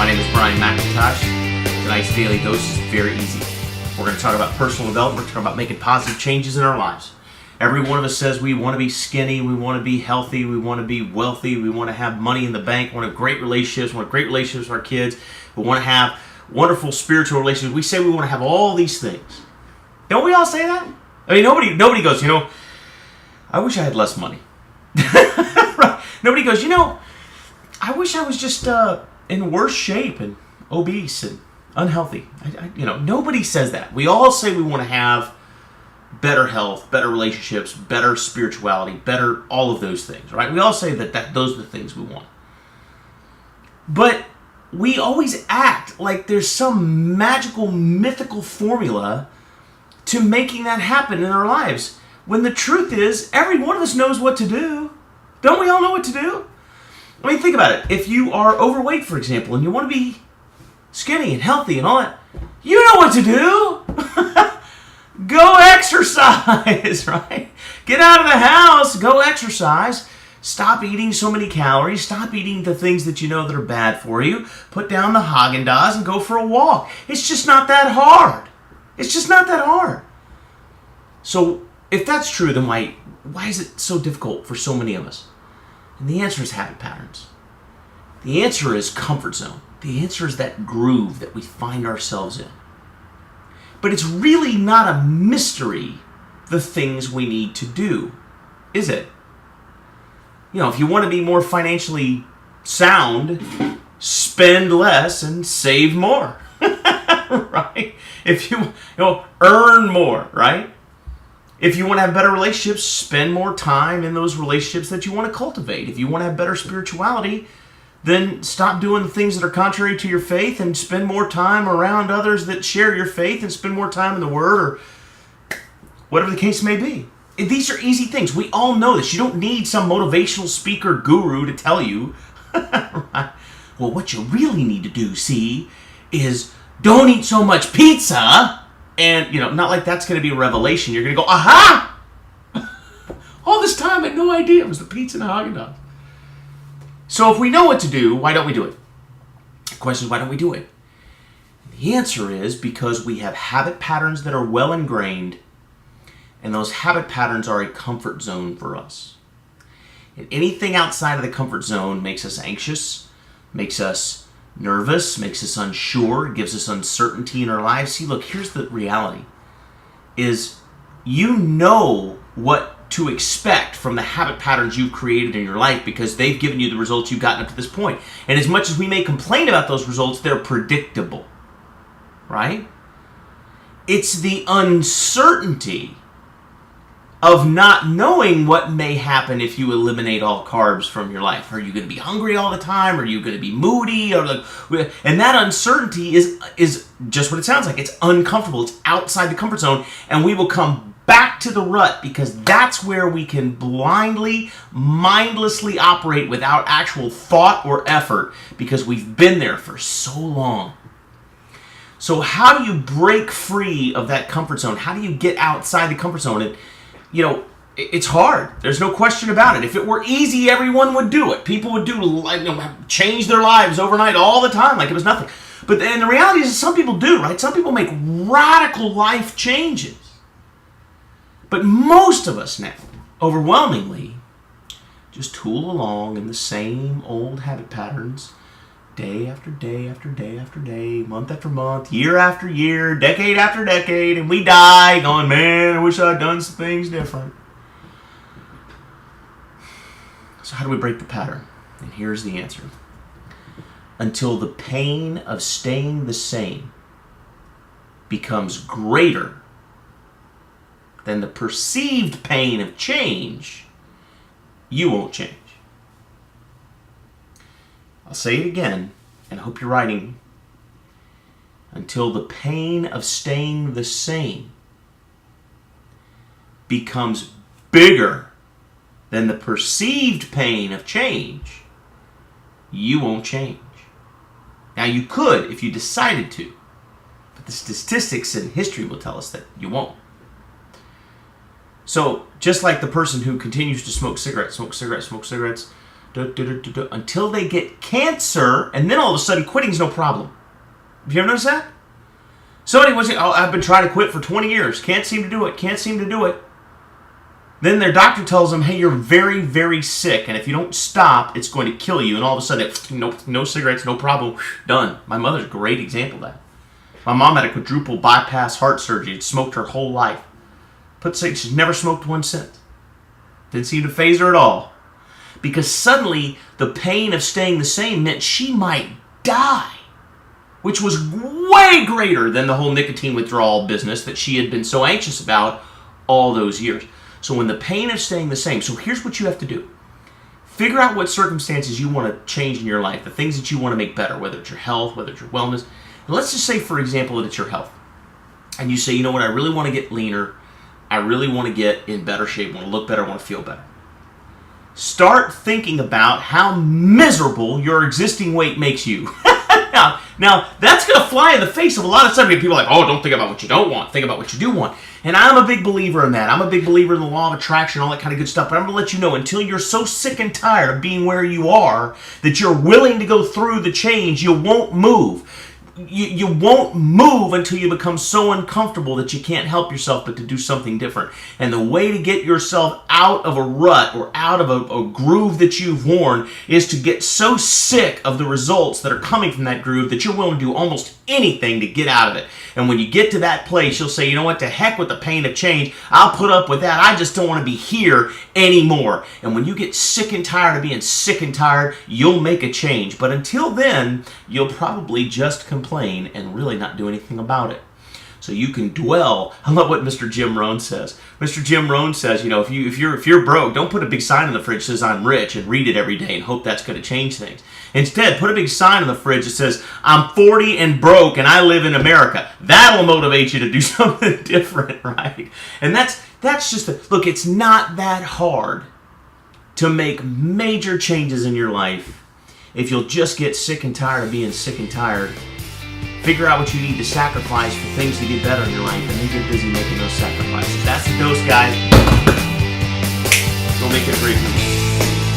My name is Brian McIntosh. Tonight's Daily Dose is very easy. We're going to talk about personal development. We're talking about making positive changes in our lives. Every one of us says we want to be skinny, we want to be healthy, we want to be wealthy, we want to have money in the bank, we want to have great relationships, we want great relationships with our kids, we want to have wonderful spiritual relationships. We say we want to have all these things. Don't we all say that? I mean, nobody goes, I wish I had less money. Right? Nobody goes, I wish I was just in worse shape and obese and unhealthy. Nobody says that. We all say we want to have better health, better relationships, better spirituality, better all of those things, right? We all say that those are the things we want. But we always act like there's some magical, mythical formula to making that happen in our lives. When the truth is, every one of us knows what to do. Don't we all know what to do? I mean, think about it. If you are overweight, for example, and you want to be skinny and healthy and all that, you know what to do. Go exercise, right? Get out of the house, go exercise. Stop eating so many calories. Stop eating the things that you know that are bad for you. Put down the Haagen-Dazs and go for a walk. It's just not that hard. It's just not that hard. So if that's true, then why is it so difficult for so many of us? And the answer is habit patterns. The answer is comfort zone. The answer is that groove that we find ourselves in. But it's really not a mystery, the things we need to do, is it? If you want to be more financially sound, spend less and save more, right? If you earn more, right? If you want to have better relationships, spend more time in those relationships that you want to cultivate. If you want to have better spirituality, then stop doing the things that are contrary to your faith and spend more time around others that share your faith and spend more time in the Word or whatever the case may be. These are easy things. We all know this. You don't need some motivational speaker guru to tell you. Right? Well, what you really need to do, is don't eat so much pizza. And, not like that's going to be a revelation. You're going to go, aha! All this time I had no idea it was the pizza and the Haagen-Dazs. So if we know what to do, why don't we do it? The question is, why don't we do it? The answer is because we have habit patterns that are well ingrained, and those habit patterns are a comfort zone for us. And anything outside of the comfort zone makes us anxious, makes us nervous, makes us unsure, gives us uncertainty in our lives. See, look, here's the reality, is you know what to expect from the habit patterns you've created in your life because they've given you the results you've gotten up to this point. And as much as we may complain about those results, they're predictable, right? It's the uncertainty of not knowing what may happen if you eliminate all carbs from your life. Are you going to be hungry all the time? Are you going to be moody? And that uncertainty is just what it sounds like. It's uncomfortable. It's outside the comfort zone. And we will come back to the rut because that's where we can blindly, mindlessly operate without actual thought or effort because we've been there for so long. So how do you break free of that comfort zone? How do you get outside the comfort zone? And it's hard. There's no question about it. If it were easy, everyone would do it. People would change their lives overnight all the time like it was nothing. But then the reality is that some people do, right? Some people make radical life changes. But most of us now, overwhelmingly, just tool along in the same old habit patterns, day after day after day after day, month after month, year after year, decade after decade, and we die going, man, I wish I'd done some things different. So how do we break the pattern? And here's the answer. Until the pain of staying the same becomes greater than the perceived pain of change, you won't change. I'll say it again, and I hope you're writing. Until the pain of staying the same becomes bigger than the perceived pain of change, you won't change. Now, you could if you decided to, but the statistics and history will tell us that you won't. So, just like the person who continues to smoke cigarettes, until they get cancer, and then all of a sudden quitting's no problem. Have you ever noticed that? Somebody was, I've been trying to quit for 20 years. Can't seem to do it. Then their doctor tells them, hey, you're very, very sick, and if you don't stop, it's going to kill you. And all of a sudden, no cigarettes, no problem, done. My mother's a great example of that. My mom had a quadruple bypass heart surgery. Had smoked her whole life. She's never smoked one since. Didn't seem to faze her at all. Because suddenly, the pain of staying the same meant she might die, which was way greater than the whole nicotine withdrawal business that she had been so anxious about all those years. So when the pain of staying the same, so here's what you have to do. Figure out what circumstances you want to change in your life, the things that you want to make better, whether it's your health, whether it's your wellness. And let's just say, for example, that it's your health. And you say, you know what, I really want to get leaner. I really want to get in better shape, want to look better, want to feel better. Start thinking about how miserable your existing weight makes you. Now, that's going to fly in the face of a lot of stuff. People are like, oh, don't think about what you don't want. Think about what you do want. And I'm a big believer in that. I'm a big believer in the law of attraction, all that kind of good stuff. But I'm going to let you know, until you're so sick and tired of being where you are, that you're willing to go through the change, you won't move. You won't move until you become so uncomfortable that you can't help yourself but to do something different. And the way to get yourself out of a rut or out of a groove that you've worn is to get so sick of the results that are coming from that groove that you're willing to do almost anything to get out of it. And when you get to that place, you'll say, you know what, to heck with the pain of change. I'll put up with that. I just don't want to be here anymore. And when you get sick and tired of being sick and tired, you'll make a change. But until then, you'll probably just complain and really not do anything about it. So you can dwell. I love what Mr. Jim Rohn says. Mr. Jim Rohn says, you know, if you're broke, don't put a big sign on the fridge that says I'm rich and read it every day and hope that's going to change things. Instead, put a big sign on the fridge that says I'm 40 and broke and I live in America. That'll motivate you to do something different, right? And that's just look, it's not that hard to make major changes in your life if you'll just get sick and tired of being sick and tired. Figure out what you need to sacrifice for things to get better in your life, and then get busy making those sacrifices. That's the dose, guys. Go make it a great week.